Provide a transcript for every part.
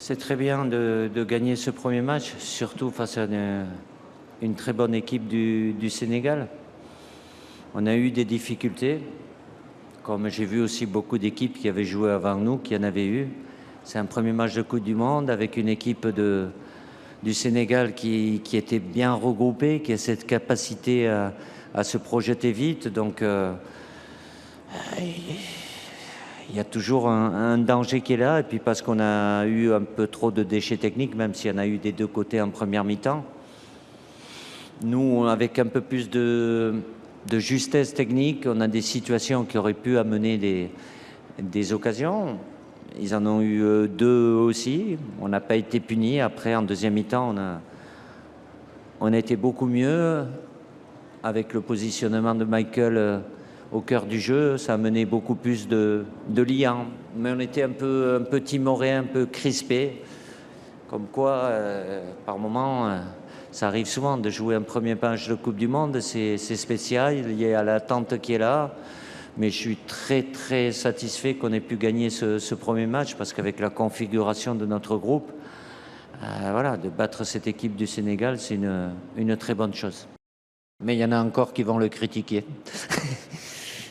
C'est très bien de gagner ce premier match, surtout face à une très bonne équipe du Sénégal. On a eu des difficultés, comme j'ai vu aussi beaucoup d'équipes qui avaient joué avant nous, qui en avaient eu. C'est un premier match de Coupe du Monde avec une équipe du Sénégal qui était bien regroupée, qui a cette capacité à se projeter vite. Donc, il y a toujours un danger qui est là. Et puis parce qu'on a eu un peu trop de déchets techniques, même s'il y en a eu des deux côtés en première mi-temps. Nous, avec un peu plus de justesse technique, on a des situations qui auraient pu amener des occasions. Ils en ont eu deux aussi. On n'a pas été punis. Après, en deuxième mi-temps, on a été beaucoup mieux avec le positionnement de Michael au cœur du jeu. Ça a mené beaucoup plus de liens. Mais on était un peu timoré, un peu crispé. Comme quoi, par moments, ça arrive souvent de jouer un premier match de Coupe du Monde. C'est spécial. Il y a l'attente qui est là. Mais je suis très, très satisfait qu'on ait pu gagner ce premier match parce qu'avec la configuration de notre groupe, voilà, de battre cette équipe du Sénégal, c'est une très bonne chose. Mais il y en a encore qui vont le critiquer.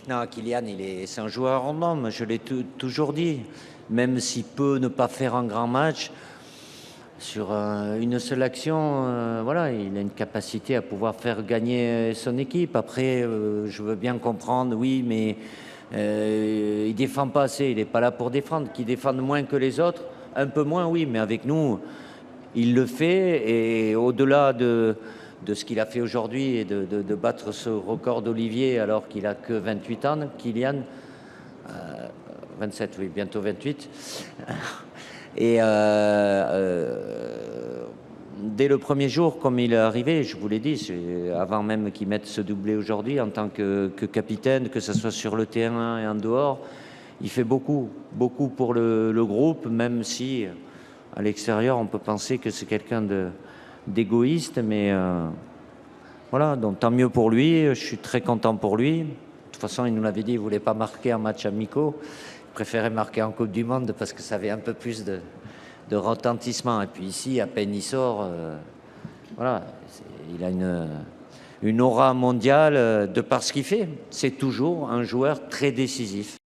Non, Kylian, c'est un joueur en homme, je l'ai toujours dit. Même s'il peut ne pas faire un grand match, sur une seule action, voilà, il a une capacité à pouvoir faire gagner son équipe. Après, je veux bien comprendre, oui, mais il défend pas assez, il n'est pas là pour défendre. Qu'il défende moins que les autres, un peu moins, oui, mais avec nous, il le fait. Et au-delà de ce qu'il a fait aujourd'hui et de battre ce record d'Olivier alors qu'il a que 28 ans, Kylian, 27, oui, bientôt 28. Et dès le premier jour, comme il est arrivé, je vous l'ai dit, avant même qu'il mette ce doublé aujourd'hui, en tant que capitaine, que ce soit sur le terrain et en dehors, il fait beaucoup, beaucoup pour le groupe, même si à l'extérieur, on peut penser que c'est quelqu'un d'égoïste, mais voilà, donc tant mieux pour lui, je suis très content pour lui. De toute façon, il nous l'avait dit, il ne voulait pas marquer en match amicaux. Préférait marquer en Coupe du Monde parce que ça avait un peu plus de retentissement. Et puis ici, à peine il sort, voilà, il a une aura mondiale de par ce qu'il fait. C'est toujours un joueur très décisif.